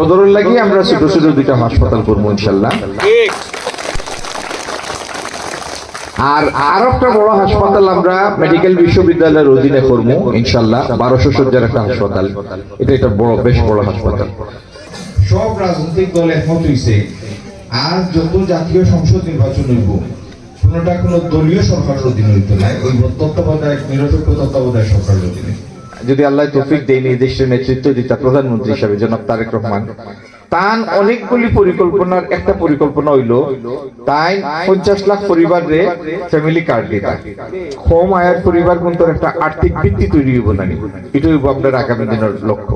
সদরের লাগি আমরা ছোট ছোট দুইটা হাসপাতাল করবো ইনশাল্লাহ। আর একটা বড় হাসপাতাল আমরা মেডিকেল বিশ্ববিদ্যালয়ের অধীনে করবো ইনশাল্লাহ, 1200 শয্যার একটা হাসপাতাল। এটা একটা বড়, বেশ বড় হাসপাতাল। সব রাজনৈতিক দল একমত হইছে আর যত জাতীয় সংসদ নির্বাচন হইব কোনটা কোনো দলীয় সরকারের অধীনে হইতে নাই, ওই তত্ত্বাবধায়ক নিরপেক্ষ তত্ত্বাবধায়ক সরকারের অধীনে। যদি আল্লাহ তৌফিক দেয়, এই দেশের নেতৃত্ব দিতা প্রধানমন্ত্রী হিসাবে জনাব তারেক রহমান, তার অনেকগুলি পরিকল্পনার একটা পরিকল্পনা হইল তাই 50 লাখ পরিবারে ফ্যামিলি কার্ড দিতা। কম আয়ের পরিবার কিন্তু একটা আর্থিক ভিত্তি তৈরি হইব না, এটা হইব আপনার আগামী দিনের লক্ষ্য।